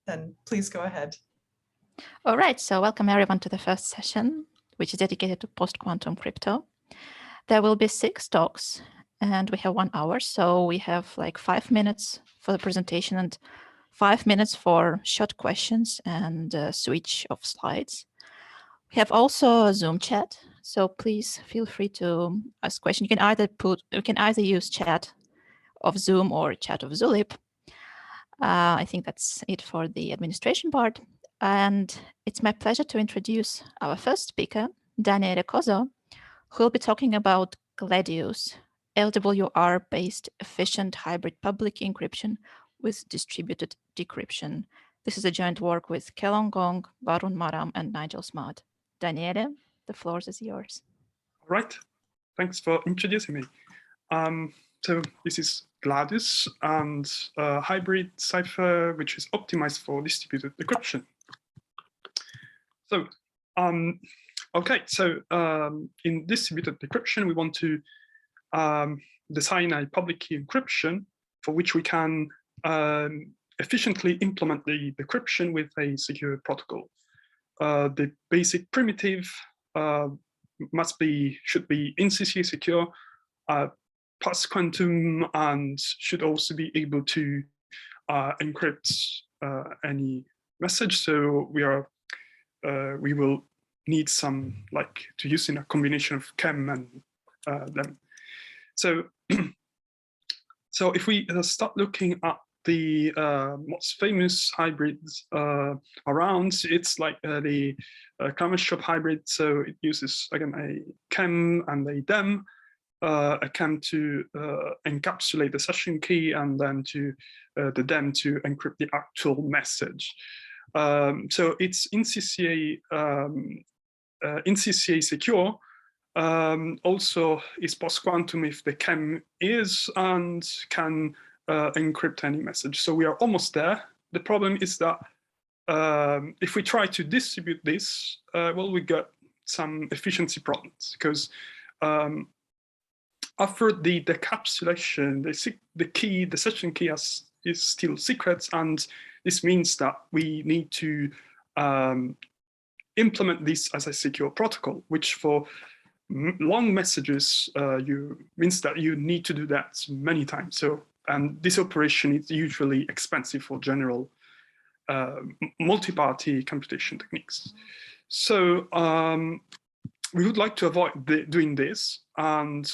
then please go ahead. All right, so welcome everyone to the first session, which is dedicated to post-quantum crypto. There will be 6 talks, and we have 1 hour, so we have like 5 minutes for the presentation and 5 minutes for short questions and switch of slides. We have also a Zoom chat, so please feel free to ask questions. You can either use chat of Zoom or chat of Zulip. I think that's it for the administration part. And it's my pleasure to introduce our first speaker, Daniele Cozzo, who will be talking about Gladius, LWR-based efficient hybrid public encryption with distributed decryption. This is a joint work with Kelong, Cong, Varun, Maram, and Nigel Smart. Daniele, the floor is yours. All right, thanks for introducing me. So this is Gladius and a hybrid cipher which is optimized for distributed decryption. So, okay, so in distributed decryption, we want to design a public key encryption for which we can efficiently implement the decryption with a secure protocol. The basic primitive should be NCCA secure, post-quantum, and should also be able to encrypt any message. So we will need some to use in a combination of chem and them. So, so if we start looking at the most famous hybrids around, it's like the Kramer-Shop hybrid. So it uses again a chem and a dem. A chem to encapsulate the session key, and then to the dem to encrypt the actual message. So it's NCCA secure. Also is post-quantum if the chem is and can encrypt any message. So we are almost there. The problem is that if we try to distribute this, well, we got some efficiency problems because after the decapsulation, the session key is still secret, and this means that we need to implement this as a secure protocol, which for long messages means that you need to do that many times. So, and this operation is usually expensive for general multi-party computation techniques. So we would like to avoid doing this, and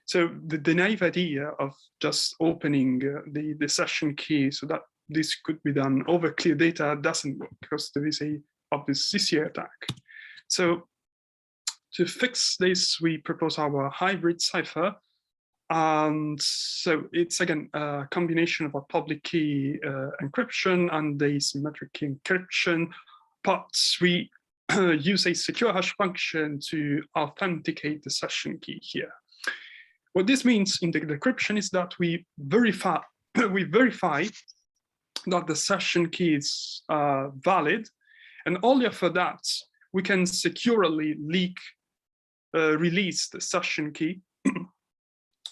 so the naive idea of just opening the session key so that this could be done over clear data doesn't work because there is a obvious CCA attack. So to fix this, we propose our hybrid cipher. And so it's again a combination of a public key encryption and a symmetric key encryption, but we use a secure hash function to authenticate the session key here. What this means in the decryption is that we verify that the session key is valid, and only after that we can securely release the session key,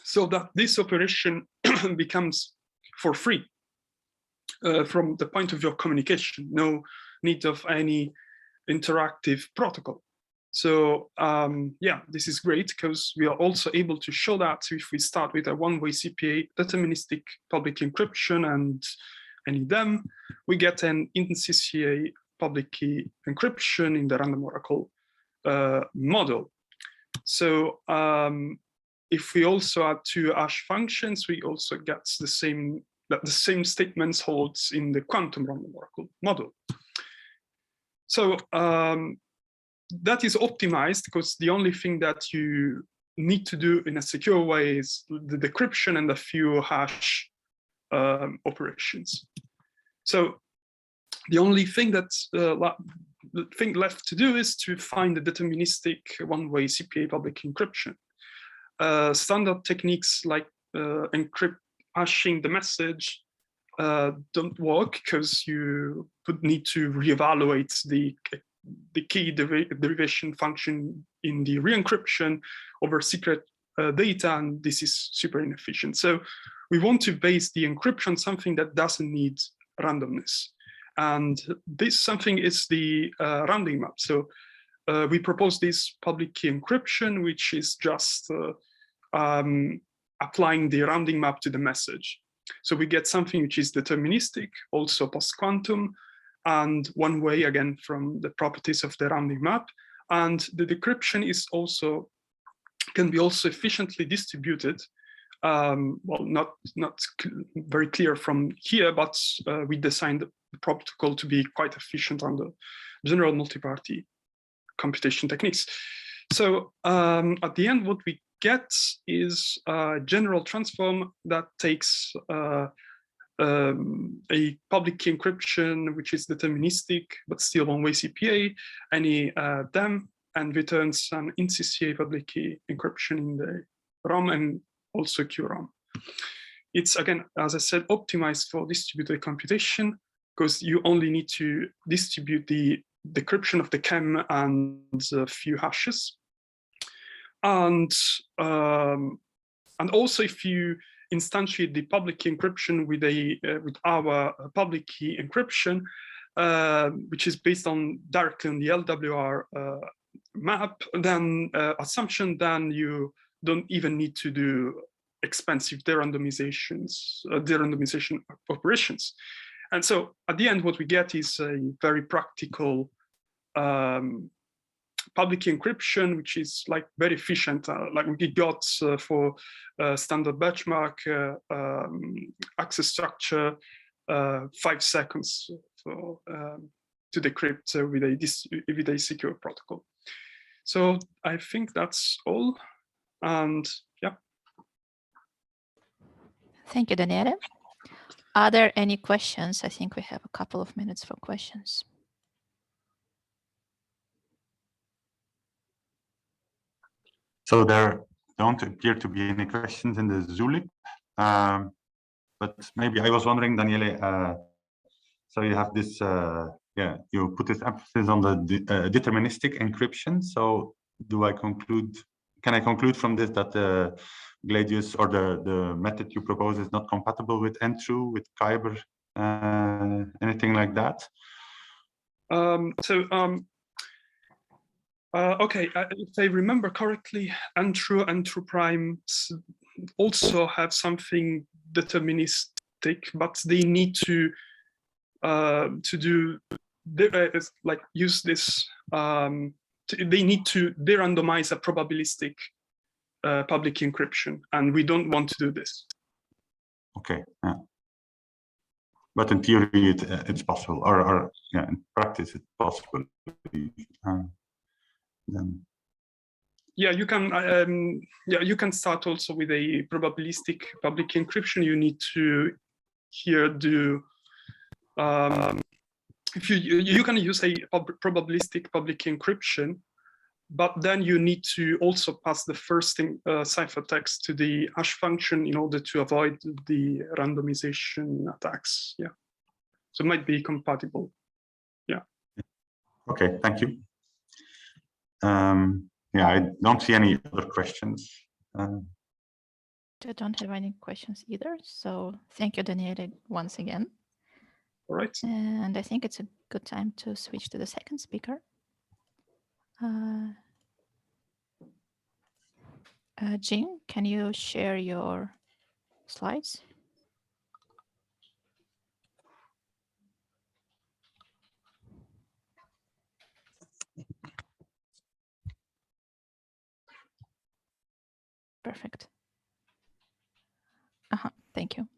so that this operation becomes for free from the point of view of communication. No need of any interactive protocol. So yeah, this is great because we are also able to show that if we start with a one-way CPA deterministic public encryption and any dem, we get an NCCA public key encryption in the random oracle model. So if we also add 2 hash functions, we also get the same statements holds in the quantum random oracle model. So that is optimized because the only thing that you need to do in a secure way is the decryption and a few hash operations. So the only thing that's left to do is to find the deterministic one-way CPA public encryption. Standard techniques like hashing the message don't work because you would need to reevaluate the key derivation function in the re-encryption over secret data, and this is super inefficient. So we want to base the encryption on something that doesn't need randomness. And this something is the rounding map. So we propose this public key encryption, which is just applying the rounding map to the message. So we get something which is deterministic, also post-quantum, and one way again from the properties of the rounding map. And the decryption is also can be also efficiently distributed. Well, not very clear from here, but we designed the protocol to be quite efficient under general multi-party computation techniques. So at the end, what we get is a general transform that takes a public key encryption, which is deterministic, but still one-way CPA, any DEM, and returns an in-CCA public key encryption in the ROM and also QROM. It's, again, as I said, optimized for distributed computation, because you only need to distribute the decryption of the chem and a few hashes. And also if you instantiate the public key encryption with our public key encryption, which is based on directly on the LWR map, then assumption, then you don't even need to do expensive de-randomization operations. And so at the end, what we get is a very practical public key encryption, which is like very efficient, like we got for standard benchmark access structure, 5 seconds for, to decrypt with a secure protocol. So I think that's all. And yeah. Thank you, Daniele. Are there any questions? I think we have a couple of minutes for questions. So there don't appear to be any questions in the Zulip, but maybe I was wondering, Daniele, so you have this, yeah, you put this emphasis on the deterministic encryption. So do I conclude, can I conclude from this that the Gladius or the method you propose is not compatible with N-true, with Kyber, anything like that? Okay, if I remember correctly, N-true and true primes also have something deterministic, but they need to do like use this. They need to de-randomize a probabilistic public encryption, and we don't want to do this. Okay, yeah. But in theory, it's possible, or yeah, in practice, it's possible. Then. Yeah, you can. Yeah, you can start also with a probabilistic public encryption. You need to here do. If you can use a probabilistic public encryption, but then you need to also pass the first ciphertext to the hash function in order to avoid the randomization attacks. Yeah, so it might be compatible. Yeah. Okay, thank you. Yeah, I don't see any other questions. I don't have any questions either. So thank you, Daniele, once again. All right. And I think it's a good time to switch to the second speaker. Jing, can you share your slides? Perfect. Thank you.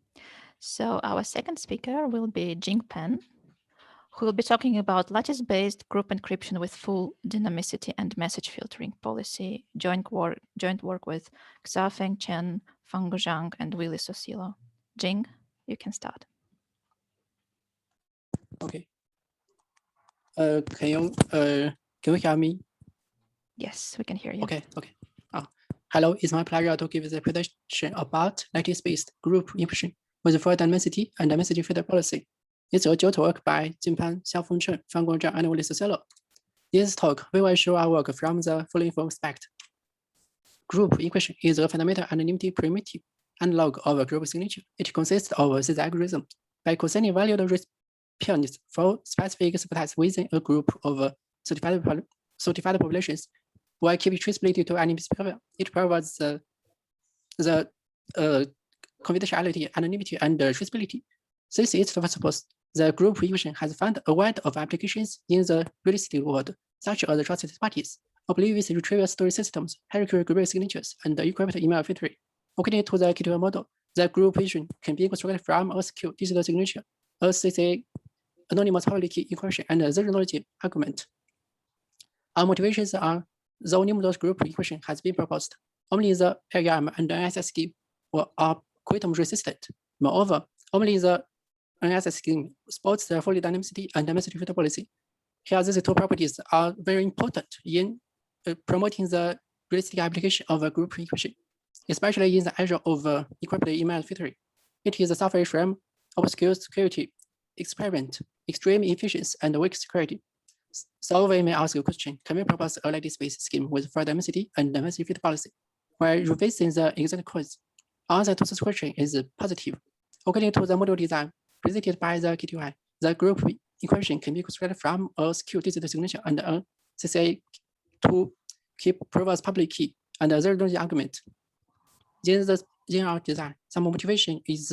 So our second speaker will be Jing Pan, who will be talking about lattice-based group encryption with full dynamicity and message filtering policy, joint work with Xiaofeng, Chen, Fangguo, Zhang, and Willy Susilo. Jing, you can start. Okay. Can you hear me? Yes, we can hear you. Okay. Hello, it's my pleasure to give the presentation about lattice-based group encryption with full dynamicity and dynamicity filter policy. It's a joint work by Jing Pan, Xiaofeng, Chen, Fangguo, Zhang, and Willy Susilo. This talk, we will show our work from the following aspect. Group encryption is a fundamental anonymity primitive analog of a group signature. It consists of a zigzag rhythm. By consigning valued peons for specific subtypes within a group of certified populations, while keeping traceability to any behavior. It provides the confidentiality, anonymity, and traceability. Since its first purpose, the group equation has found a wide of applications in the realistic world, such as trusted parties, oblivious retrieval storage systems, hierarchical group signatures, and encrypted email filtering. According to the KTL model, the group equation can be constructed from a secure digital signature, a CCA anonymous public key encryption, and a zero-knowledge argument. Our motivations are the only model group equation has been proposed. Only the ARM and NSS scheme are quantum resistant. Moreover, only the NSS scheme supports the fully dynamicity and dynamicity filter policy. Here, these two properties are very important in promoting the realistic application of a group equation, especially in the area of encrypted email filtering. It is a suffering from obscure security, experiment, extreme efficiency, and weak security. So we may ask a question: can we propose a lattice-based scheme with full dynamicity and dynamicity filter policy, while revising the exact cause? Answer to this question is positive. According to the model design presented by the KTI, the group equation can be constructed from a secure digital signature and a CCA to keep previous public key and a zero-knowledge argument. In our design, some motivation is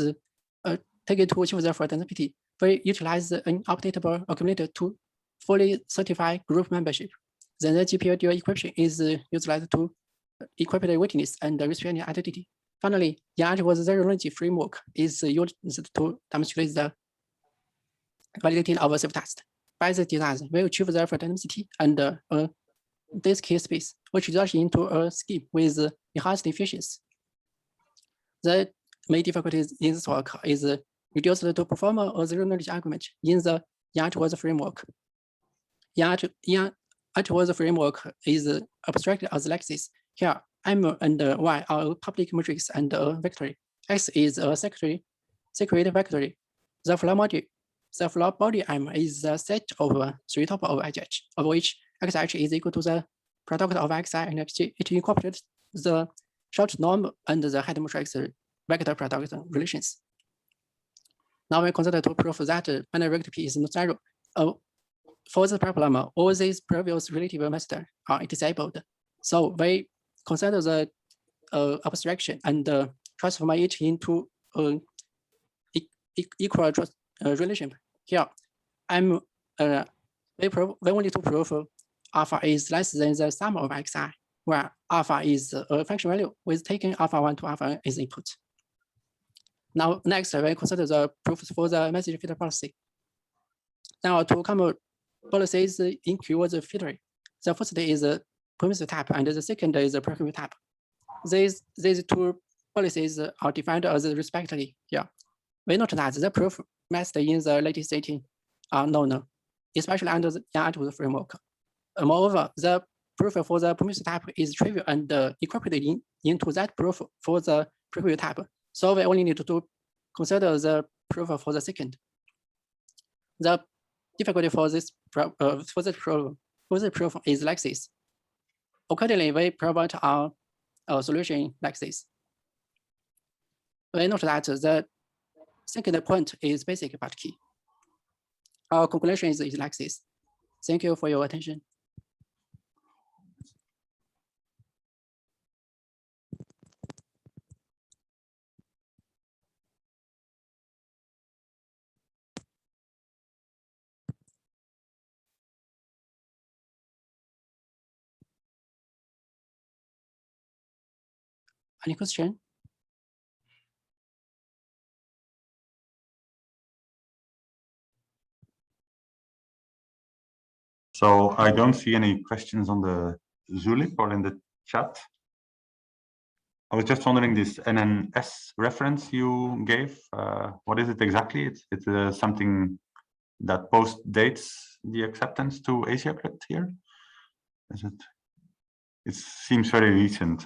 taken to achieve the full dynamicity. We utilize an updatable accumulator to fully certify group membership. Then the GPL dual encryption is utilized to encrypt the witness and recipient identity. Finally, the was zero-knowledge framework is used to demonstrate the validating of a self-test. By the design, we achieve the full dynamicity and this key space, which results into a scheme with enhanced efficiency. The main difficulties in this work is reduced to perform a zero-knowledge argument in the was framework. was framework is abstracted as lattices. Here, M and Y are a public matrix and a vector. X is a secret vector. The floor body M is the set of three top of H, of which XH is equal to the product of XI and XG. It incorporates the short norm and the head matrix vector product relations. Now we consider to prove that binary vector P is not zero. For the problem, all these previous relative methods are disabled. So we consider the abstraction and transform it into equal relation. Here, we wanted to prove alpha is less than the sum of xi, where alpha is a function value with taking alpha1 to alpha as input. Now, next, we consider the proofs for the message filter policy. Now, two common policies in Q was filtering. The first is a permissive type, and the second is a prohibitive type. These two policies are defined as respectively here. We note that the proof method in the latest setting are known, especially under the Yang framework. Moreover, the proof for the permissive type is trivial and incorporated into that proof for the prohibitive type. So we only need to consider the proof for the second. The difficulty for this proof is like this. Accordingly, we provide our solution like this. We note that the second point is basic but key. Our conclusion is like this. Thank you for your attention. Any question? So I don't see any questions on the Zulip or in the chat. I was just wondering this NNS reference you gave. What is it exactly? It's something that post dates the acceptance to AsiaCrypt here. Is it? It seems very recent.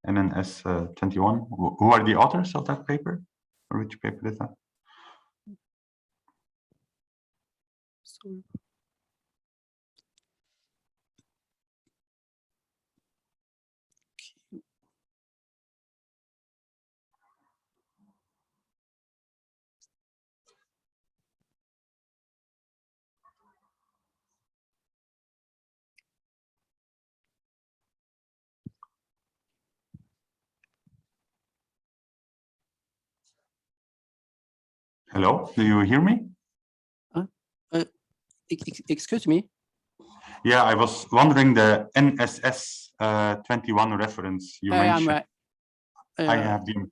NNS 21. Who are the authors of that paper? Or which paper is that? So Hello, do you hear me? Excuse me. Yeah, I was wondering the NSS 21 reference you mentioned. I have been,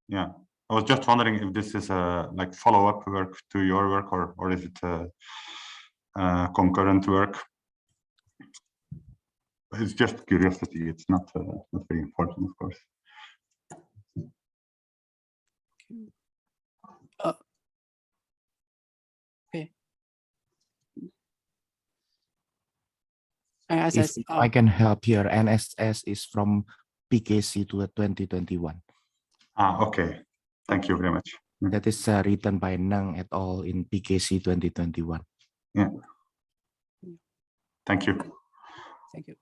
yeah. I was just wondering if this is a like follow-up work to your work, or is it concurrent work? It's just curiosity. It's not very important, of course. Okay. If I can help here, NSS is from PKC to 2021. Okay. Thank you very much. That is written by Nang et al. In PKC 2021. Yeah. Thank you. Thank you.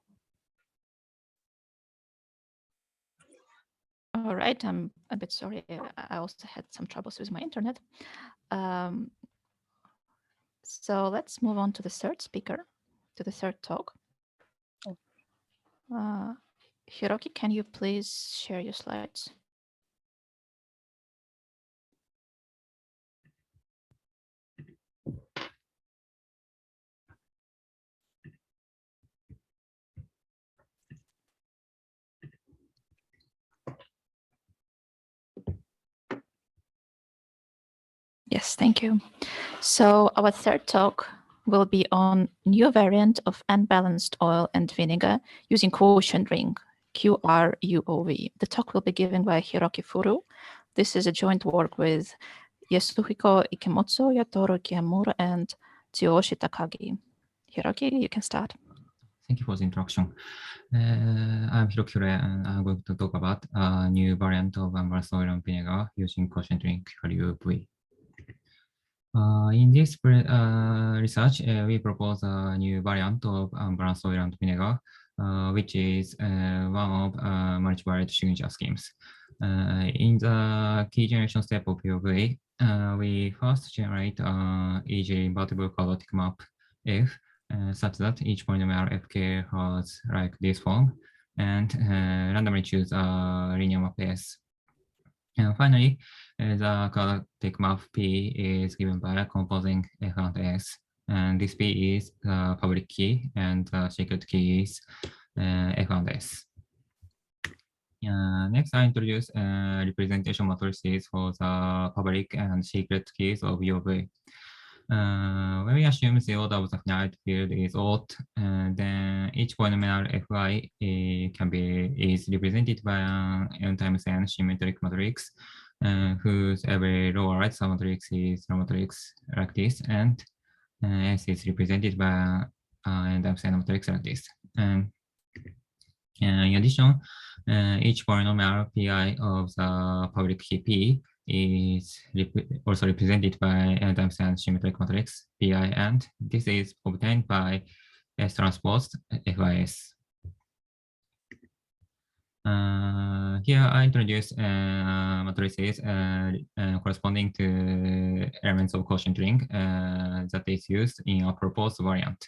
All right, I'm a bit sorry. I also had some troubles with my internet. So let's move on to the third speaker, to the third talk. Hiroki, can you please share your slides? Yes, thank you. So our third talk will be on new variant of unbalanced oil and vinegar using quotient ring, QR-UOV. The talk will be given by Hiroki Furue. This is a joint work with Yasuhiko Ikemotsu, Yatoro Kiyamura, and Tsuyoshi Takagi. Hiroki, you can start. Thank you for the introduction. I'm Hiroki Furue, and I'm going to talk about a new variant of unbalanced oil and vinegar using quotient ring QR-UOV. In this research, we propose a new variant of unbalanced oil and vinegar, which is one of multivariate signature schemes. In the key generation step of UOV, we first generate easily invertible quadratic map F, such that each polynomial fk has like this form, and randomly choose a linear map S. And finally, the quadratic map P is given by composing F and S, and this P is the public key, and the secret key is F and S. Next, I introduce representation matrices for the public and secret keys of UOV. When we assume the order of the finite field is odd, then each polynomial fi is represented by an n times n symmetric matrix, whose every row right submatrix is a matrix like this, and S is represented by n times n matrix like this. In addition, each polynomial pi of the public key P is also represented by n times n symmetric matrix Pi, and this is obtained by S transpose FIS. Here I introduce matrices corresponding to elements of quotient ring that is used in a proposed variant.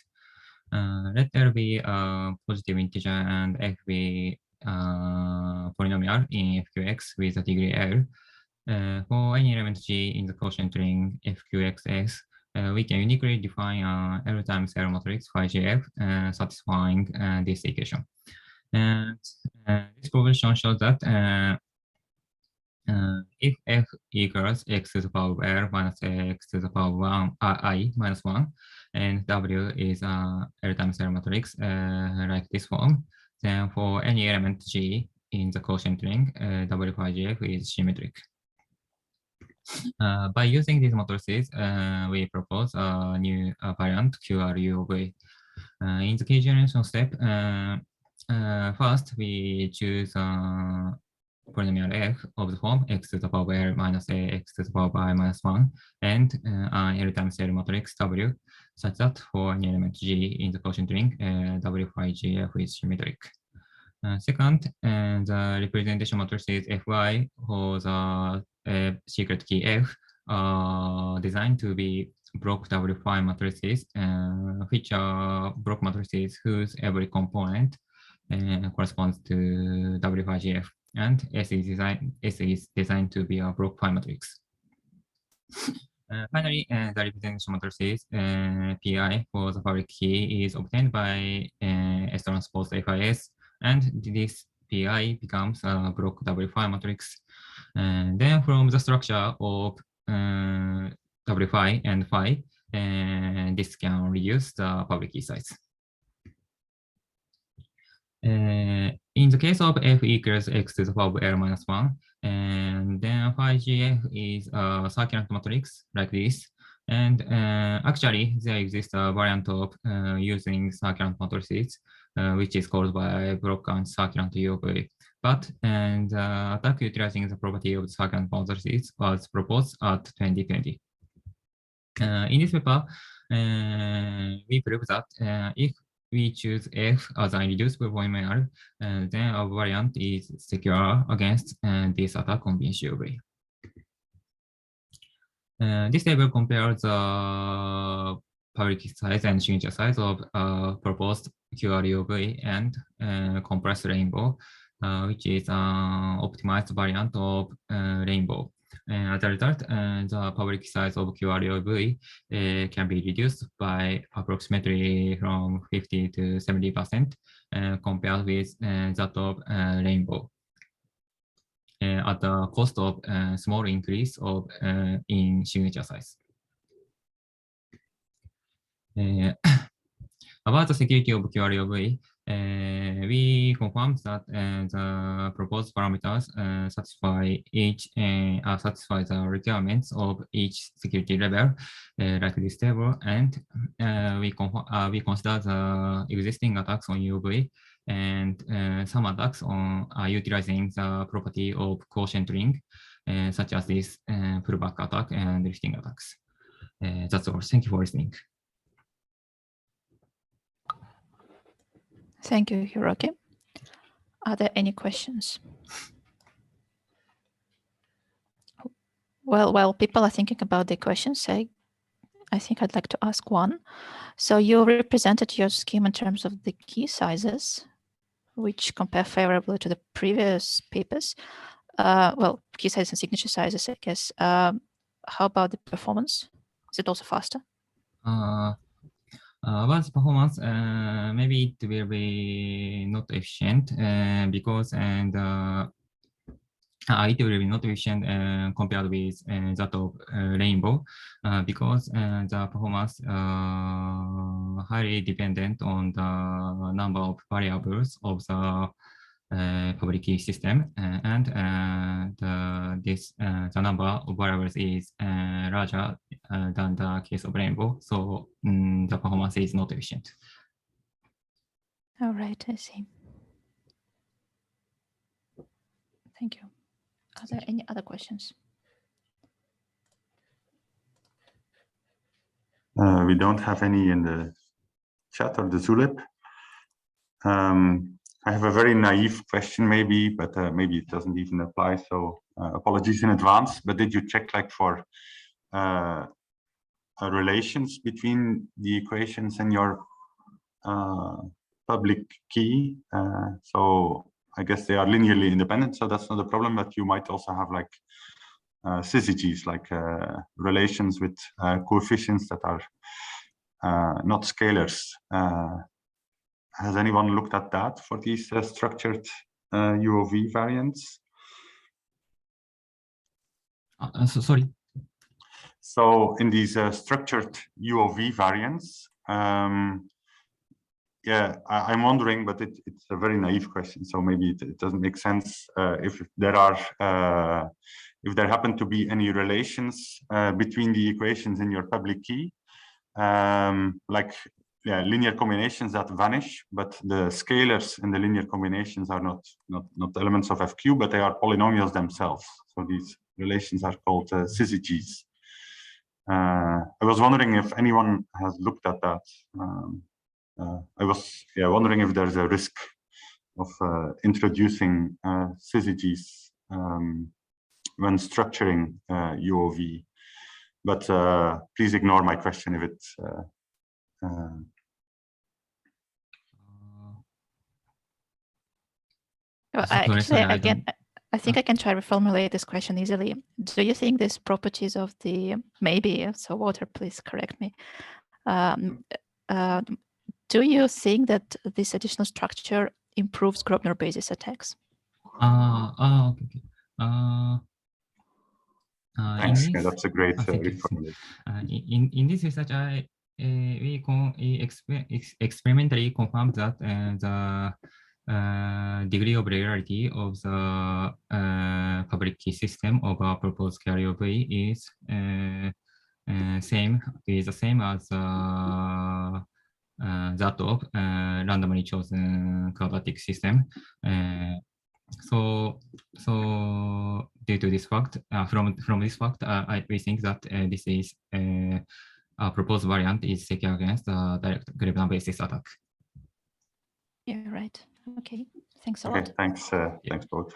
Let L be a positive integer and F be polynomial in FQX with a degree L. For any element G in the quotient ring FQXS, we can uniquely define L times L matrix phi GF satisfying this equation. And this proposition shows that if F equals x to the power of L minus x to the power of 1, I minus 1, and W is L times L matrix like this form, then for any element G in the quotient ring, W phi GF is symmetric. By using these matrices, we propose a new variant QR-UOV. In the key generation step, first we choose polynomial f of the form x to the power L minus a x to the power I minus 1 and L times L matrix W, such that for any element G in the quotient ring, W phi GF is symmetric. Second, the representation matrices Fy for the secret key F are designed to be block W phi matrices, which are block matrices whose every component corresponds to W phi GF, and S is designed to be a block phi matrix. Finally, the representation matrices PI for the public key is obtained by S transpose FIS, and this PI becomes a block W5 matrix. And then from the structure of W5 and phi, this can reduce the public key size. In the case of f equals x to the power of L minus 1, and then phi GF is a circular matrix like this. And actually, there exists a variant of using circular matrices, which is called by block and circular UOV. But the attack utilizing the property of the circular matrices was proposed at 2020. In this paper, we prove that if we choose F as an irreducible polynomial, then our variant is secure against this attack on BNCOV. This table compares the public size and signature size of proposed QR-UOV and compressed rainbow, which is an optimized variant of rainbow. As a result, the public size of QR-UOV can be reduced by approximately from 50 to 70% compared with that of rainbow, at the cost of a small increase of in signature size. About the security of QR-UOV, we confirmed that the proposed parameters satisfy the requirements of each security level, like this table, and we consider the existing attacks on UOV, and some attacks are utilizing the property of quotient ring, such as this pullback attack and lifting attacks. That's all. Thank you for listening. Thank you, Hiroki. Are there any questions? Well, while people are thinking about the questions, I think I'd like to ask one. So you represented your scheme in terms of the key sizes, which compare favorably to the previous papers. Well, key sizes and signature sizes, I guess. How about the performance? Is it also faster? About the performance, maybe it will be not efficient because it will be not efficient compared with that of rainbow because the performance highly dependent on the number of variables of the public key system, and the number of variables is larger than the case of rainbow, so the performance is not efficient. All right, I see. Thank you. Are there any other questions? We don't have any in the chat or the Zulip. I have a very naive question, maybe, but maybe it doesn't even apply. So apologies in advance. But did you check like for relations between the equations and your public key? So I guess they are linearly independent, so that's not a problem. But you might also have like syzygies, like relations with coefficients that are not scalars. Has anyone looked at that for these structured UOV variants? Sorry. So in these structured UOV variants, yeah, I'm wondering, but it's a very naive question, so maybe it doesn't make sense if there happen to be any relations between the equations in your public key, like linear combinations that vanish, but the scalars in the linear combinations are not elements of FQ, but they are polynomials themselves. So these relations are called syzygies. I was wondering if anyone has looked at that. I was wondering if there's a risk of introducing syzygies when structuring UOV, but please ignore my question if it's well, actually, again, I think I can try to reformulate this question easily. Do you think these properties of the, maybe, so Wouter, please correct me. Do you think that this additional structure improves Grosvenor basis attacks? Okay. Thanks. Yeah, that's a great reformulation. In this research, we experimentally confirmed that the degree of regularity of the public key system of our proposed QR-UOV is the same as that of randomly chosen quadratic system. So due to this fact, from this fact, we think that this is a proposed variant is secure against the direct Grosvenor basis attack. Yeah, right. Okay, thanks a Okay, lot. thanks, thanks both.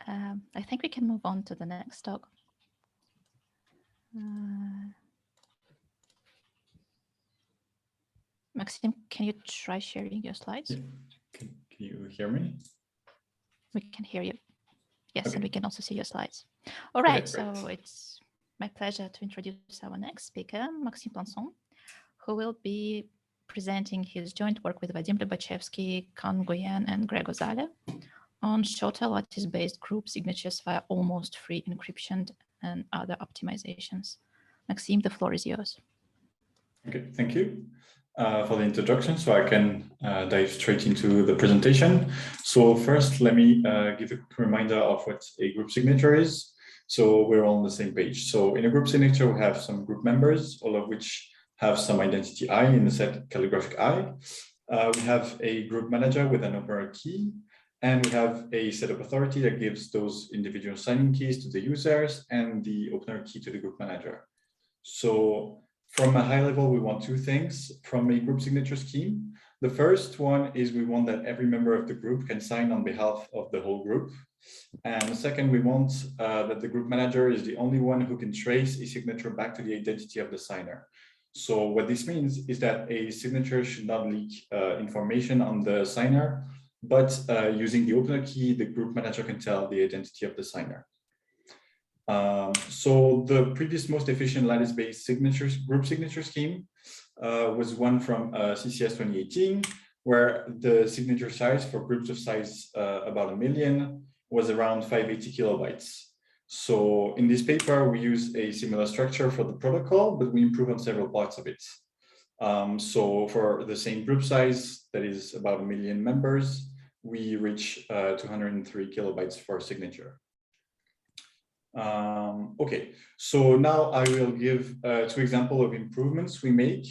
I think we can move on to the next talk. Maxime, can you try sharing your slides? Yeah. Can you hear me? We can hear you. Yes, Okay. and we can also see your slides. All right, Okay, so great. it's my pleasure to introduce our next speaker, Maxime Plançon, who will be presenting his joint work with Vadim Lubachevsky, Cong, and Gregor Zale on shorter lattice-based group signatures via almost free encryption and other optimizations. Maxime, the floor is yours. Okay, thank you for the introduction. So I can dive straight into the presentation. So first, let me give a quick reminder of what a group signature is. So we're all on the same page. So in a group signature, we have some group members, all of which have some identity I in the set calligraphic I. We have a group manager with an opener key, and we have a set of authority that gives those individual signing keys to the users and the opener key to the group manager. So from a high level, we want two things from a group signature scheme. The first one is we want that every member of the group can sign on behalf of the whole group. And the second, we want that the group manager is the only one who can trace a signature back to the identity of the signer. So what this means is that a signature should not leak information on the signer, but using the opener key, the group manager can tell the identity of the signer. So the previous most efficient lattice-based group signature scheme was one from CCS 2018, where the signature size for groups of size about 1 million was around 580 kilobytes. So in this paper, we use a similar structure for the protocol, but we improve on several parts of it. So for the same group size, that is about 1 million members, we reach 203 kilobytes for signature. Okay, so now I will give 2 examples of improvements we make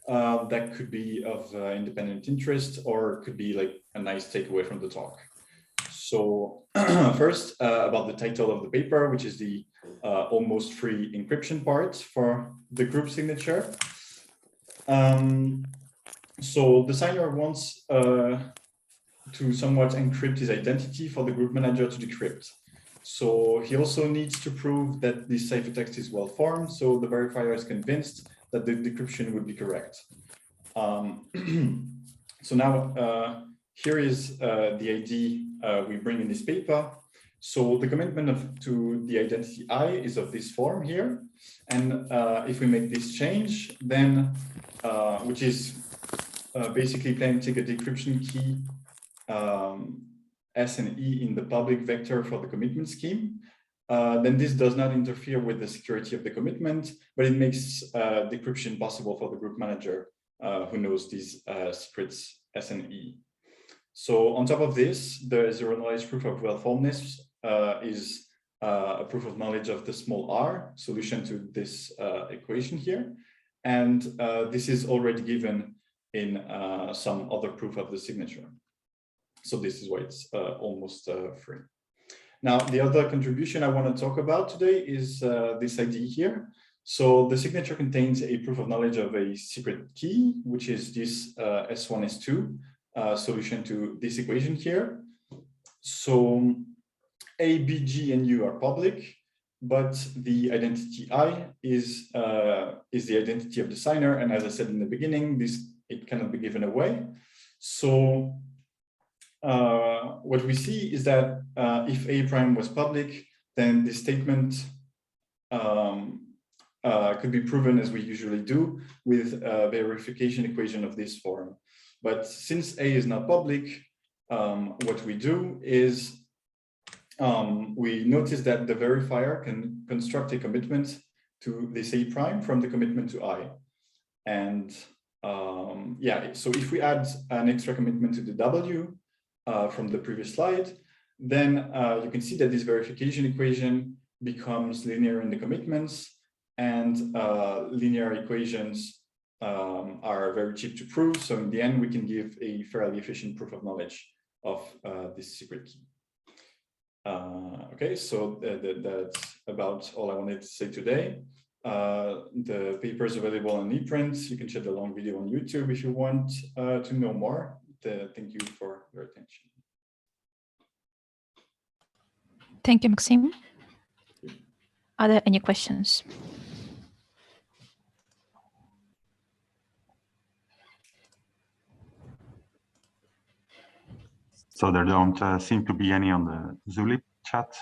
that could be of independent interest or could be like a nice takeaway from the talk. So first, about the title of the paper, which is the almost free encryption part for the group signature. So the signer wants to somewhat encrypt his identity for the group manager to decrypt. So he also needs to prove that this ciphertext is well formed, so the verifier is convinced that the decryption would be correct. So now here is the ID we bring in this paper. So the commitment to the identity I is of this form here. And if we make this change, then, which is basically planting a decryption key S and E in the public vector for the commitment scheme, then this does not interfere with the security of the commitment, but it makes decryption possible for the group manager who knows these secrets S and E. So on top of this, the zero knowledge proof of well-formedness is a proof of knowledge of the small r solution to this equation here. And this is already given in some other proof of the signature. So this is why it's almost free. Now, the other contribution I want to talk about today is this ID here. So the signature contains a proof of knowledge of a secret key, which is this S1, S2 solution to this equation here. So A, B, G, and U are public, but the identity I is the identity of the signer. And as I said in the beginning, it cannot be given away. So what we see is that if A prime was public, then this statement could be proven as we usually do with a verification equation of this form. But since A is not public, what we do is we notice that the verifier can construct a commitment to this A prime from the commitment to I. And yeah, so if we add an extra commitment to the W from the previous slide, then you can see that this verification equation becomes linear in the commitments, and linear equations are very cheap to prove. So in the end, we can give a fairly efficient proof of knowledge of this secret key. Okay, so that's about all I wanted to say today. The paper is available on ePrint. You can check the long video on YouTube if you want to know more. Thank you for your attention. Thank you, Maxime. Are there any questions? So there don't seem to be any on the Zulip chat.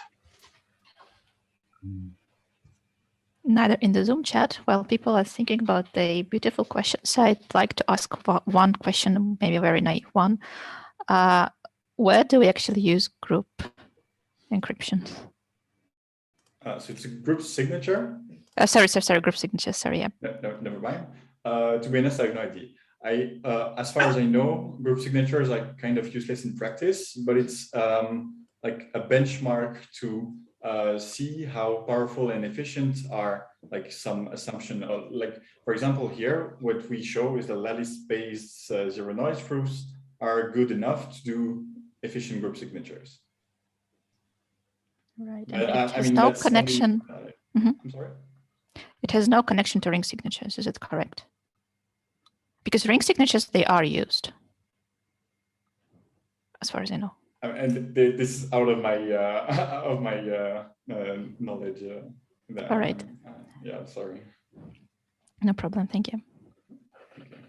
Neither in the Zoom chat. While people are thinking about the beautiful questions, I'd like to ask one question, maybe a very naive one. Where do we actually use group encryption? So it's a group signature. Sorry, group signature. Sorry, yeah. No, never mind. To be honest, I have no idea. As far as I know, group signatures are kind of useless in practice, but it's like a benchmark to see how powerful and efficient are like some assumption of, like, for example, here, what we show is the lattice-based zero noise proofs are good enough to do efficient group signatures. Right. And it has no connection. I'm sorry? It has no connection to ring signatures, is it correct? Because ring signatures, they are used, as far as I know. And this is out of my knowledge. All right. Yeah, sorry. No problem. Thank you. Okay.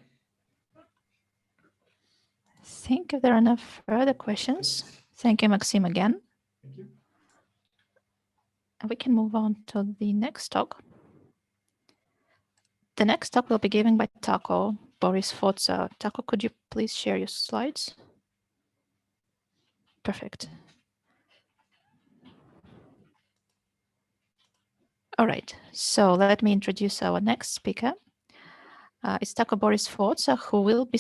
I think if there are no further questions, thank you, Maxime, again. Thank you. And we can move on to the next talk. The next talk will be given by Taco Boris Forza. Taco, could you please share your slides? Perfect. All right, so let me introduce our next speaker. It's Taco Boris Forza, who will be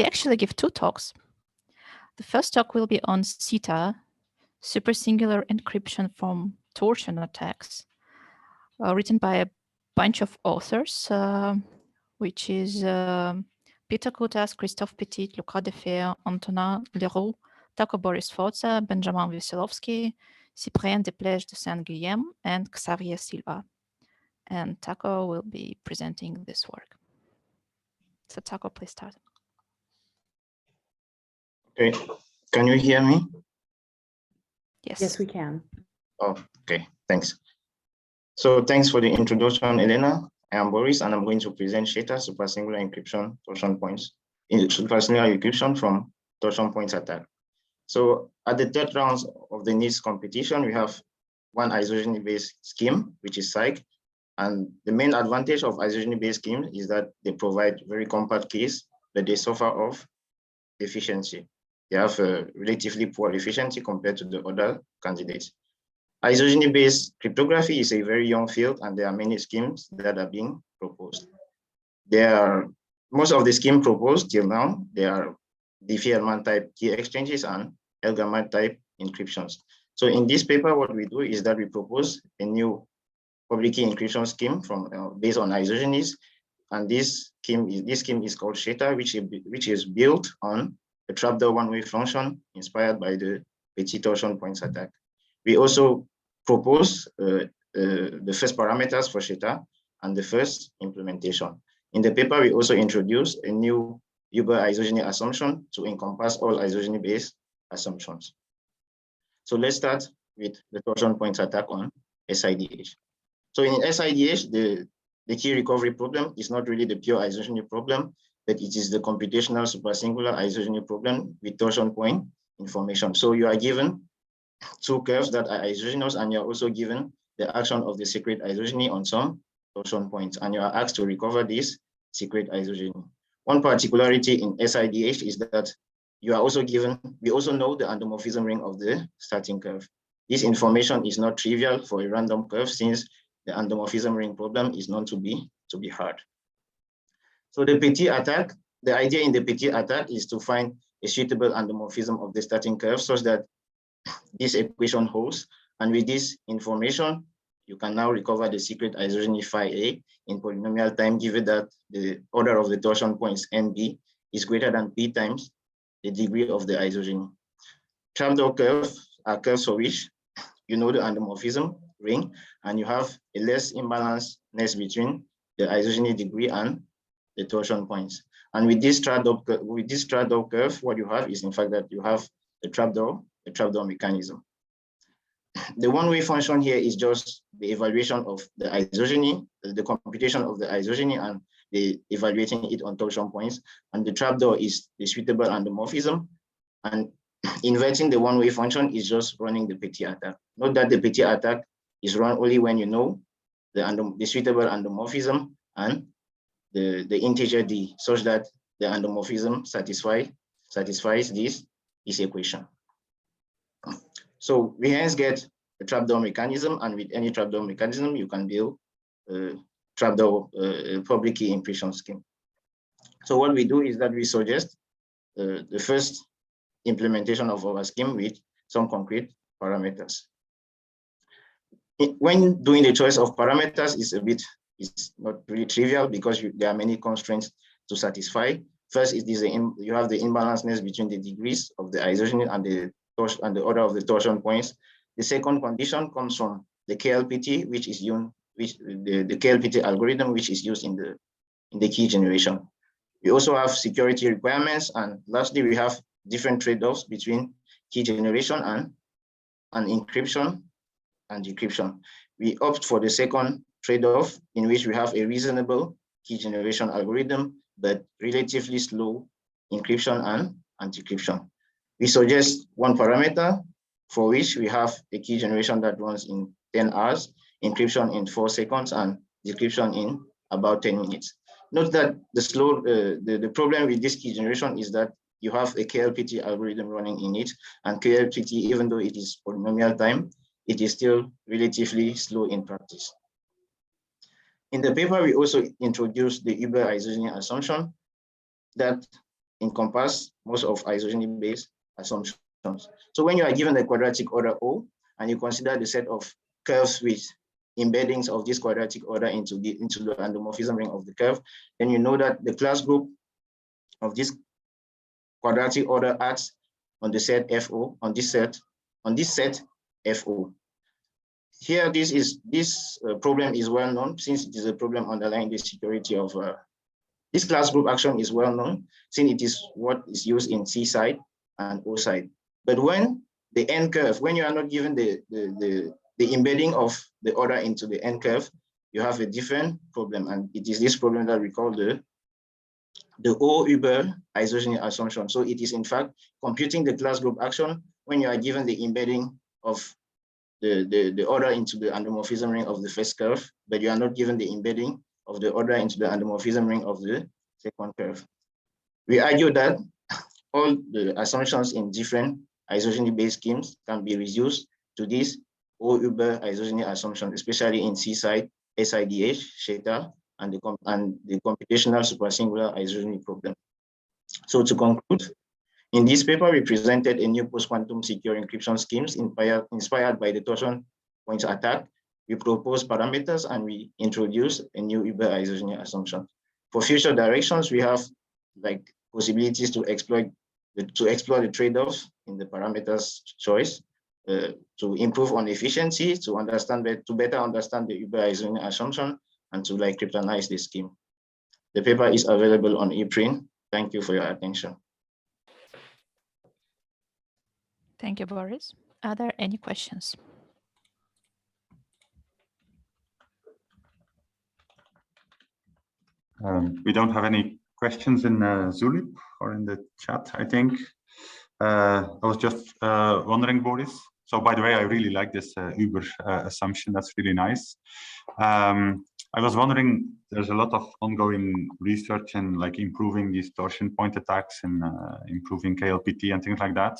actually give two talks. The first talk will be on CETA, super singular encryption from torsion attacks, written by a bunch of authors, which is Peter Koutas, Christophe Petit, Lucas Defer, Antonin Leroux, Taco Boris Forza, Benjamin Veselovsky, Cyprien Desplèges de Saint-Guillaume, and Xavier Silva. And Taco will be presenting this work. So Taco, please start. Okay, can you hear me? Yes. Yes, we can. Oh, okay, thanks. So thanks for the introduction, Elena. I am Boris, and I'm going to present CETA, supersingular encryption torsion points, supersingular encryption from torsion points attack. So at the third round of the NIST competition, we have one isogeny-based scheme, which is SIG. And the main advantage of isogeny-based schemes is that they provide very compact keys, but they suffer of efficiency. They have a relatively poor efficiency compared to the other candidates. Isogeny-based cryptography is a very young field, and there are many schemes that are being proposed. Most of the schemes proposed till now, they are Diffie-Hellman type key exchanges and Elgamal type encryptions. So in this paper, what we do is that we propose a new public key encryption scheme based on isogenies, and this scheme is called CETA, which is built on a trapdoor one-way function inspired by the Petit torsion points attack. We also propose the first parameters for CETA and the first implementation. In the paper, we also introduce a new Uber isogeny assumption to encompass all isogeny-based assumptions. So let's start with the torsion points attack on SIDH. So in SIDH, the key recovery problem is not really the pure isogeny problem, but it is the computational supersingular isogeny problem with torsion point information. So you are given two curves that are isogenous, and you're also given the action of the secret isogeny on some torsion points, and you are asked to recover this secret isogeny. One particularity in SIDH is that you are also given, we also know the endomorphism ring of the starting curve. This information is not trivial for a random curve, since the endomorphism ring problem is known to be hard. So the petit attack, the idea in the petit attack is to find a suitable endomorphism of the starting curve such that this equation holds. And with this information, you can now recover the secret isogeny phi A in polynomial time, given that the order of the torsion points NB is greater than P times the degree of the isogeny. Trapdoor curves are curves for which you know the endomorphism ring, and you have a less imbalancedness between the isogeny degree and the torsion points. And with this trapdoor curve, what you have is in fact that you have a trapdoor mechanism. The one-way function here is just the evaluation of the isogeny, the computation of the isogeny, and the evaluating it on torsion points. And the trapdoor is the suitable endomorphism. And inverting the one-way function is just running the petit attack. Note that the petit attack is run only when you know the suitable endomorphism and the integer d, such that the endomorphism satisfies this equation. So we hence get a trapdoor mechanism, and with any trapdoor mechanism, you can build a trapdoor public key encryption scheme. So what we do is that we suggest the first implementation of our scheme with some concrete parameters. When doing the choice of parameters, it's not really trivial, because there are many constraints to satisfy. First, you have the imbalancedness between the degrees of the isogeny and the order of the torsion points. The second condition comes from the KLPT, which is used, the KLPT algorithm, which is used in the key generation. We also have security requirements, and lastly, we have different trade-offs between key generation and encryption and decryption. We opt for the second trade-off, in which we have a reasonable key generation algorithm, but relatively slow encryption and decryption. We suggest one parameter for which we have a key generation that runs in 10 hours, encryption in 4 seconds, and decryption in about 10 minutes. Note that the problem with this key generation is that you have a KLPT algorithm running in it, and KLPT, even though it is polynomial time, it is still relatively slow in practice. In the paper, we also introduced the Uber isogeny assumption that encompasses most of isogeny-based assumptions. So when you are given the quadratic order O, and you consider the set of curves with embeddings of this quadratic order into the endomorphism ring of the curve, then you know that the class group of this quadratic order acts on the set FO, on this set FO. Here, this problem is well known, since it is a problem underlying the security of this class group action is well known, since it is what is used in C side and O side. But when the N curve, when you are not given the embedding of the order into the N curve, you have a different problem, and it is this problem that we call the O-Uber isogeny assumption. So it is in fact computing the class group action when you are given the embedding of the order into the endomorphism ring of the first curve, but you are not given the embedding of the order into the endomorphism ring of the second curve. We argue that all the assumptions in different isogeny-based schemes can be reduced to this O-Uber isogeny assumption, especially in C-side, SIDH, Sheta, and the computational supersingular isogeny problem. So to conclude, in this paper, we presented a new post-quantum secure encryption schemes inspired by the torsion points attack. We proposed parameters, and we introduced a new Uber isogeny assumption. For future directions, we have like possibilities to explore the trade-offs in the parameters choice, to improve on efficiency, to better understand the Uber isogeny assumption, and to like cryptonize the scheme. The paper is available on ePrint. Thank you for your attention. Thank you, Boris. Are there any questions? We don't have any questions in Zulip or in the chat, I think. I was just wondering, Boris. So by the way, I really like this Uber assumption. That's really nice. I was wondering, there's a lot of ongoing research in like improving these torsion point attacks and improving KLPT and things like that.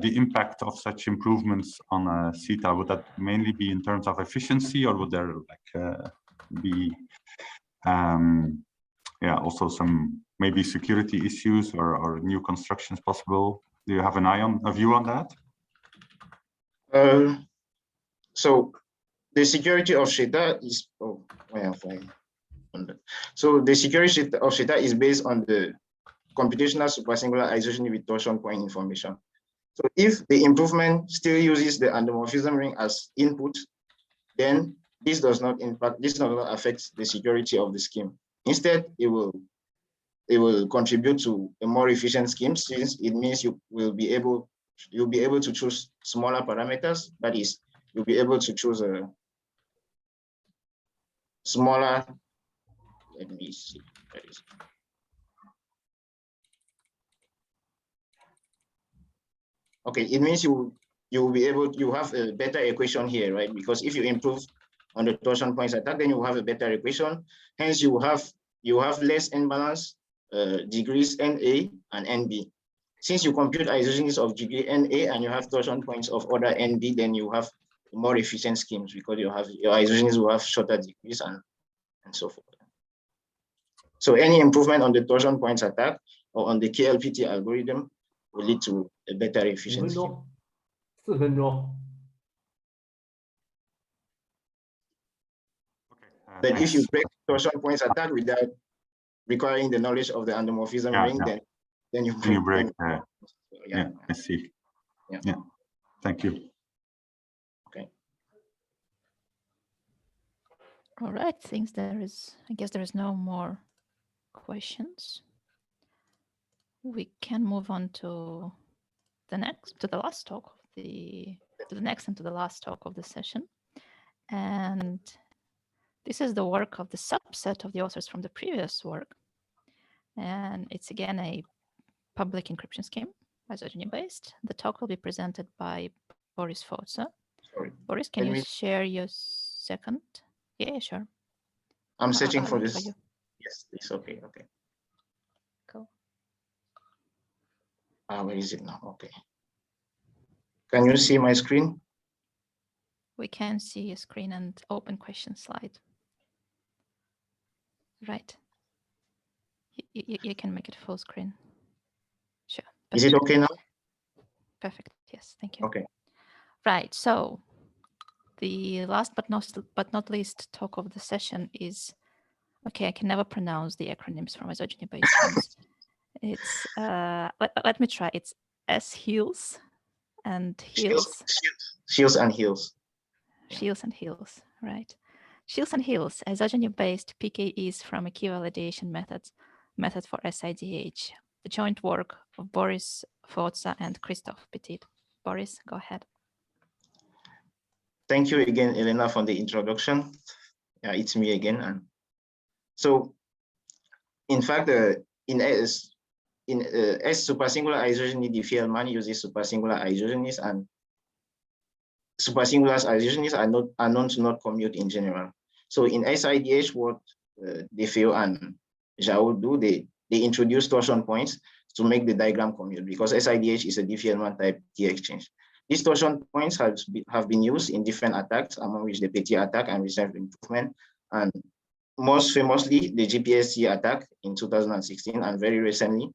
The impact of such improvements on CETA, would that mainly be in terms of efficiency, or would there like be also some maybe security issues or new constructions possible? Do you have a view on that? So the security of CETA is so the security of CETA is based on the computational supersingular isogeny with torsion point information. So if the improvement still uses the endomorphism ring as input, then this does not affect the security of the scheme. Instead, it will contribute to a more efficient scheme, since it means you'll be able to choose smaller parameters. That is, you'll be able to choose a smaller. Let me see. Okay, it means you have a better equation here, right? Because if you improve on the torsion points attack, then you have a better equation. Hence, you have less imbalance degrees NA and NB. Since you compute isogenies of degree NA and you have torsion points of order NB, then you have more efficient schemes because your isogenies will have shorter degrees and so forth. So any improvement on the torsion points attack or on the KLPT algorithm will lead to a better efficiency. But if you break torsion points attack without requiring the knowledge of the endomorphism ring, then you break. I see. Yeah. Thank you. Okay. All right. I guess there is no more questions. We can move on to the next talk of the session. And this is the work of the subset of the authors from the previous work. And it's again a public encryption scheme, isogeny-based. The talk will be presented by Boris Forza. Sorry. Boris, can you share your second? Yeah, sure. I'm searching for this. For you. Yes, it's okay. Okay. Cool. Where is it now? Okay. Can you see my screen? We can see a screen and open question slide. Right. You can make it full screen. Sure. Perfect. Is it okay now? Perfect. Yes. Thank you. Okay. Right. So the last but not least talk of the session is, okay, I can never pronounce the acronyms from isogeny-based schemes. It's let me try. It's S-heels and heels. Shields and heels. Shields and heels. Right. Shields and heels, isogeny-based PKEs from a key validation method for SIDH. The joint work of Boris Forza and Christoph Petit. Boris, go ahead. Thank you again, Elena, for the introduction. Yeah, it's me again. And so, in fact, in S supersingular isogeny, the Fielmann uses supersingular isogenies, and supersingular isogenies are known to not commute in general. So in SIDH, what Defeo and Zhao do, they introduce torsion points to make the diagram commute, because SIDH is a Diffie-Hellman type key exchange. These torsion points have been used in different attacks, among which the Petit attack and recent improvement, and most famously the GPSC attack in 2016, and very recently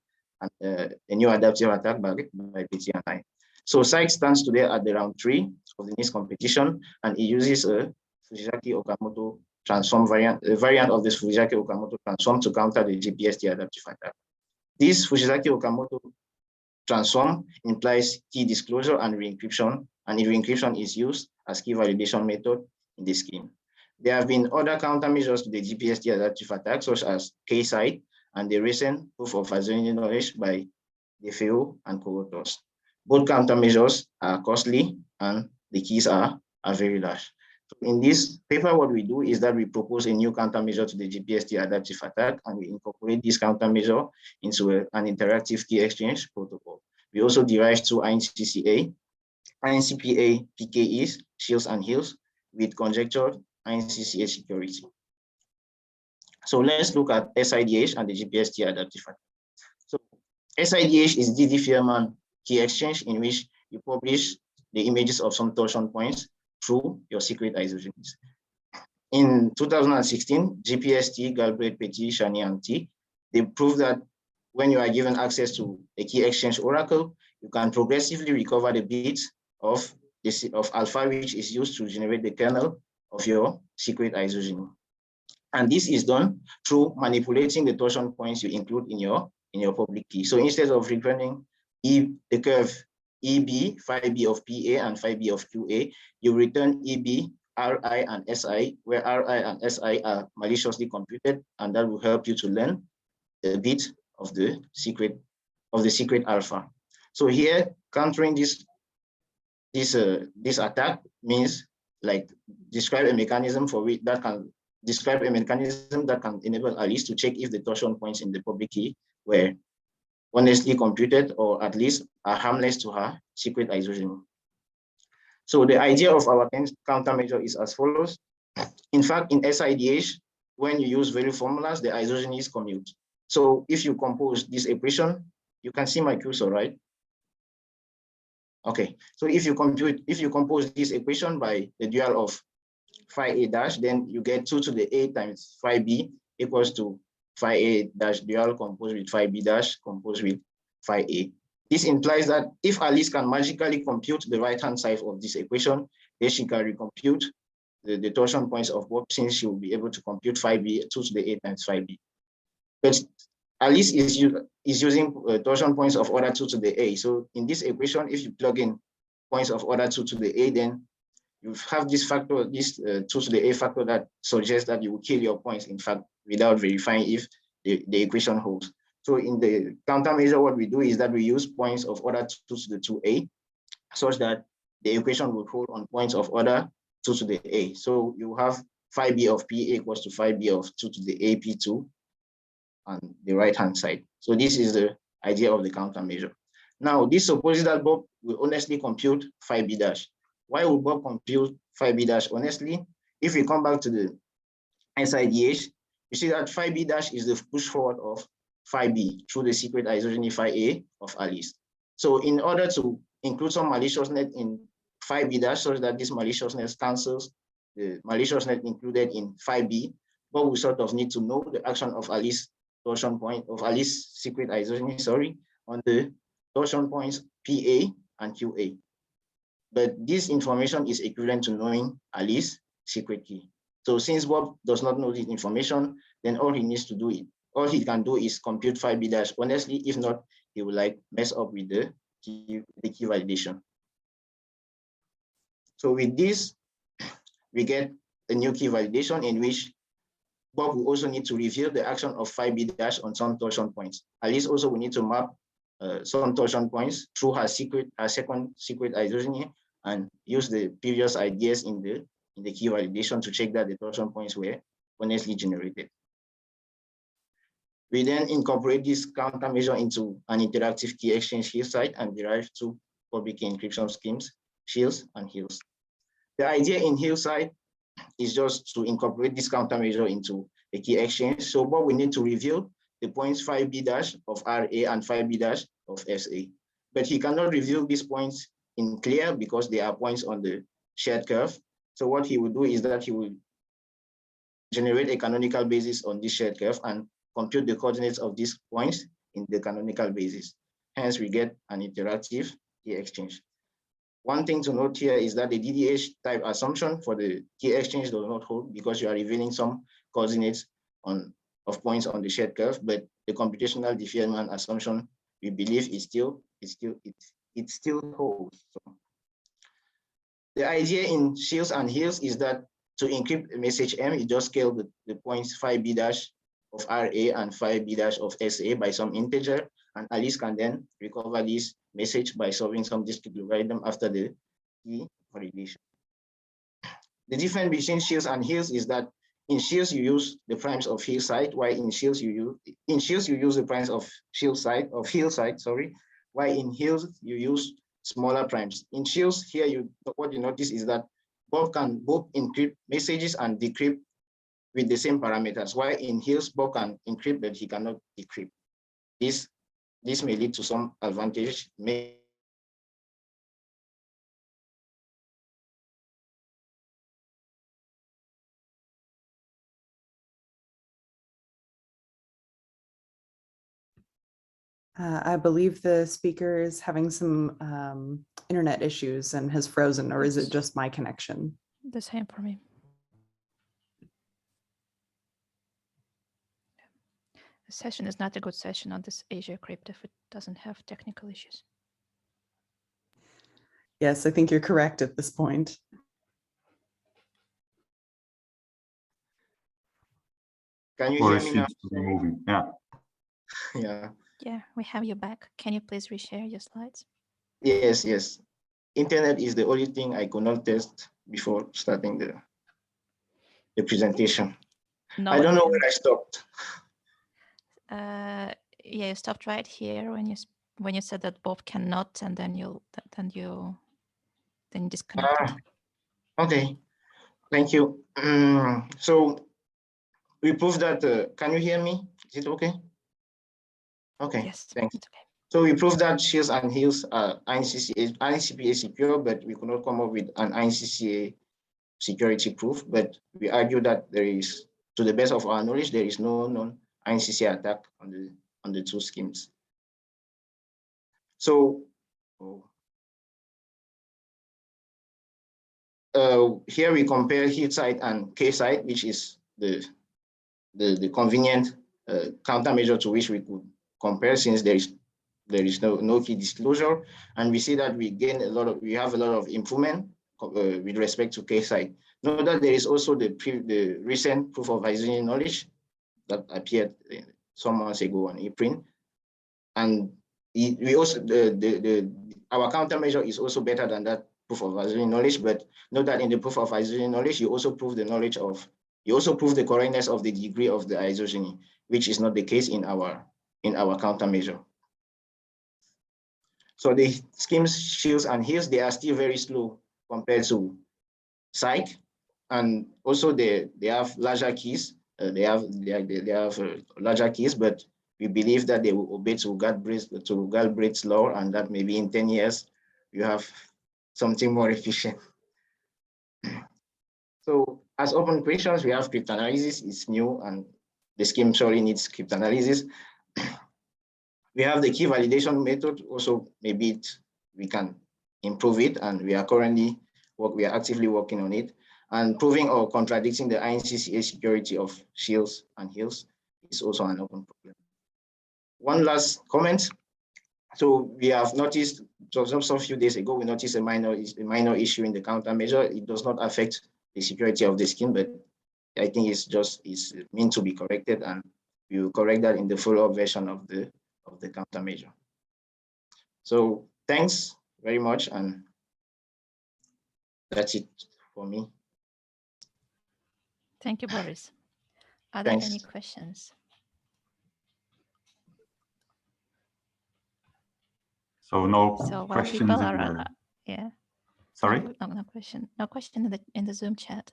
a new adaptive attack by Petit and I. So SIDH stands today at the round 3 of the NIST competition, and it uses a Fujisaki-Okamoto transform variant, a variant of this Fujisaki-Okamoto transform to counter the GPST adaptive attack. This Fujisaki-Okamoto transform implies key disclosure and re-encryption, and re-encryption is used as key validation method in the scheme. There have been other countermeasures to the GPST adaptive attack, such as K-side and the recent proof of isogeny knowledge by Defeo and co-authors. Both countermeasures are costly and the keys are very large. In this paper, what we do is that we propose a new countermeasure to the GPST adaptive attack, and we incorporate this countermeasure into an interactive key exchange protocol. We also derive two INCCA, INCPA PKEs, shields and heals, with conjectured INCCA security. So let's look at SIDH and the GPST adaptive attack. So SIDH is DD-Fehrman key exchange, in which you publish the images of some torsion points through your secret isogenies. In 2016, GPST, Galbraith, Petit, Shani, and T, they proved that when you are given access to a key exchange oracle, you can progressively recover the bits of alpha, which is used to generate the kernel of your secret isogeny. And this is done through manipulating the torsion points you include in your public key. So instead of returning the curve EB, phi B of PA and phi B of QA, you return EB, RI, and SI, where RI and SI are maliciously computed, and that will help you to learn a bit of the secret alpha. So here, countering this attack means like describe a mechanism that can enable Alice to check if the torsion points in the public key were honestly computed, or at least are harmless to her secret isogeny. So the idea of our countermeasure is as follows. In fact, in SIDH, when you use value formulas, the isogenies commute. So if you compose this equation, you can see my cursor, right? Okay, so if you compose this equation by the dual of phi A dash, then you get 2 to the A times phi B equals to phi A dash dual composed with phi B dash composed with phi A. This implies that if Alice can magically compute the right-hand side of this equation, then she can recompute the torsion points of Bob, since she will be able to compute phi B 2 to the A times phi B. But Alice is using torsion points of order 2 to the A. So in this equation, if you plug in points of order 2 to the A, then you have this factor, this 2 to the A factor, that suggests that you will kill your points, in fact, without verifying if the equation holds. So in the countermeasure, what we do is that we use points of order 2 to the 2A, such that the equation will hold on points of order 2 to the A. So you have phi B of PA equals to phi B of 2 to the AP2 on the right-hand side. So this is the idea of the countermeasure. Now, this supposes that Bob will honestly compute phi B dash. Why would Bob compute phi B dash honestly? If we come back to the SIDH, you see that phi B dash is the push forward of phi B through the secret isogeny phi A of Alice. So in order to include some maliciousness in phi B dash, such that this maliciousness cancels the maliciousness included in phi B, Bob will sort of need to know the action of Alice torsion point of Alice secret isogeny, on the torsion points PA and QA. But this information is equivalent to knowing Alice secret key. So since Bob does not know this information, then all he can do is compute phi B dash honestly. If not, he will like mess up with the key validation. So with this, we get a new key validation in which Bob will also need to reveal the action of phi B dash on some torsion points. Alice also will need to map some torsion points through her second secret isogeny, and use the previous ideas in the key validation to check that the torsion points were honestly generated. We then incorporate this countermeasure into an interactive key exchange heal site and derive two public key encryption schemes, shields and heals. The idea in heal site is just to incorporate this countermeasure into a key exchange. So what we need to reveal the points phi B dash of RA and phi B dash of SA. But he cannot reveal these points in clear because they are points on the shared curve. So what he will do is that he will generate a canonical basis on this shared curve and compute the coordinates of these points in the canonical basis. Hence, we get an interactive key exchange. One thing to note here is that the DDH type assumption for the key exchange does not hold because you are revealing some coordinates of points on the shared curve, but the computational differential assumption we believe it still holds. So the idea in shields and heals is that to encrypt a message M, you just scale the points phi B dash of RA and phi B dash of SA by some integer, and Alice can then recover this message by solving some discrete logarithm after the key validation. the difference between shields and heels is that in shields you use the primes of heel side, while in shields you use the primes of heel side, sorry, while in heels you use smaller primes. In shields here, what you notice is that Bob can both encrypt messages and decrypt with the same parameters, while in heels Bob can encrypt but he cannot decrypt. This may lead to some advantage. I believe the speaker is having some internet issues and has frozen, or is it just my connection? The same for me. The session is not a good session on this Asia crypt if it doesn't have technical issues. Yes, I think you're correct at this point. Can you hear me now? Moving. Yeah. Yeah. Yeah, we have you back. Can you please reshare your slides? Yes, yes. Internet is the only thing I could not test before starting the presentation. No, I don't know where I stopped. Yeah, you stopped right here when you said that Bob cannot, and then you disconnected. Okay, thank you. So we proved that. Can you hear me? Is it okay? Okay. Yes, thanks. it's okay. So we proved that shields and heels are INCPA secure, but we could not come up with an INCPA security proof. But we argue that there is, to the best of our knowledge, there is no known INCPA attack on the two schemes. So here we compare heat side and K side, which is the convenient countermeasure to which we could compare, since there is no key disclosure, and we see that we have a lot of improvement with respect to K side. Note that there is also the recent proof of isogeny knowledge that appeared some months ago on ePrint, and we also our countermeasure is also better than that proof of isogeny knowledge. But note that in the proof of isogeny knowledge, you also prove the correctness of the degree of the isogeny, which is not the case in our countermeasure. So the schemes, shields, and heels, they are still very slow compared to psych, and also they have larger keys. They have larger keys, but we believe that they will obey to Galbraith's law, and that maybe in 10 years you have something more efficient. So as open questions, we have cryptanalysis. It's new, and the scheme surely needs cryptanalysis. We have the key validation method. Also, maybe we can improve it, and we are actively working on it. And proving or contradicting the INCPA security of shields and heels is also an open problem. One last comment. So we have noticed, just a few days ago, we noticed a minor issue in the countermeasure. It does not affect the security of the scheme, but I think it's meant to be corrected, and we will correct that in the follow-up version of the countermeasure. So thanks very much, and that's it for me. Thank you, Boris. Are there any questions? So no questions. Yeah. Sorry? No question. No question in the Zoom chat.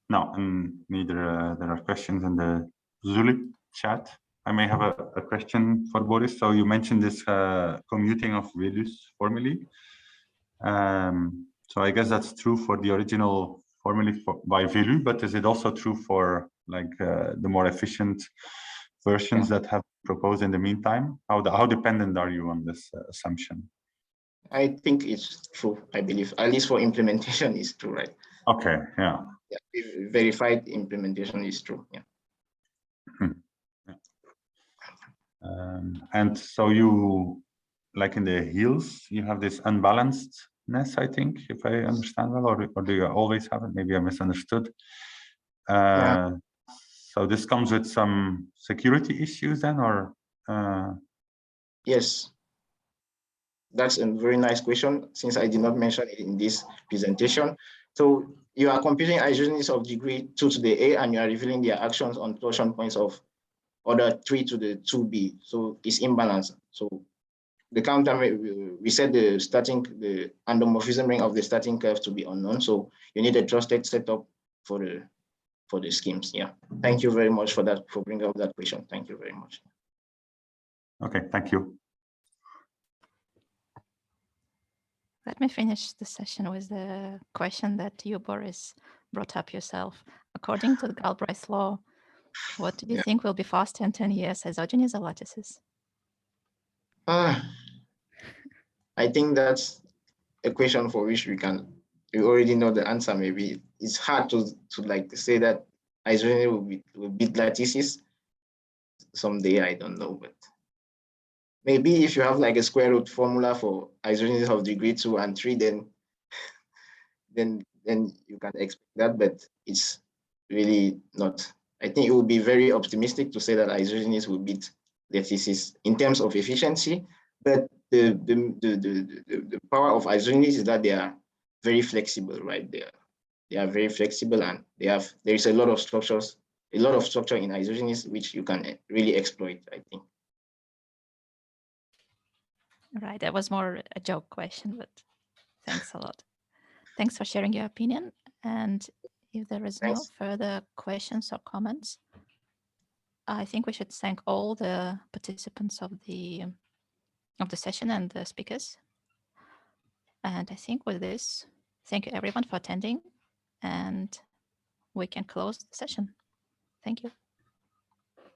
No, and neither there are questions in the Zoom chat. I may have a question for Boris. So you mentioned this commuting of values formally. So I guess that's true for the original formally by value, but is it also true for like the more efficient versions that have proposed in the meantime? How dependent are you on this assumption? I think it's true. I believe, at least for implementation, is true, right? Okay. Yeah. Verified implementation is true. Yeah. And so you, like in the heels, you have this unbalancedness, I think, if I understand well, or do you always have it? Maybe I misunderstood. So this comes with some security issues then, or? Yes, that's a very nice question, since I did not mention it in this presentation. So you are computing isogenies of degree 2 to the A, and you are revealing their actions on torsion points of order 3 to the 2B. So it's imbalanced. So the counter, we set the endomorphism ring of the starting curve to be unknown. So you need a trusted setup for the schemes. Yeah. Thank you very much for that, for bringing up that question. Thank you very much. Okay, thank you. Let me finish the session with the question that you, Boris, brought up yourself. According to the Galbraith law, what do you think will be faster in 10 years, isogenies or lattices? I think that's a question for which we already know the answer. Maybe it's hard to like say that isogeny will beat lattices someday. I don't know, but maybe if you have like a square root formula for isogenies of degree 2 and 3, then you can expect that, but it's really not. I think it would be very optimistic to say that isogenies will beat lattices in terms of efficiency, but the power of isogenies is that they are very flexible, right? They are very flexible, and there is a lot of structure in isogenies which you can really exploit, I think. Right, that was more a joke question, but thanks a lot. Thanks for sharing your opinion. And if there is no further questions or comments, I think we should thank all the participants of the session and the speakers. And I think with this, thank you everyone for attending, and we can close the session. Thank you.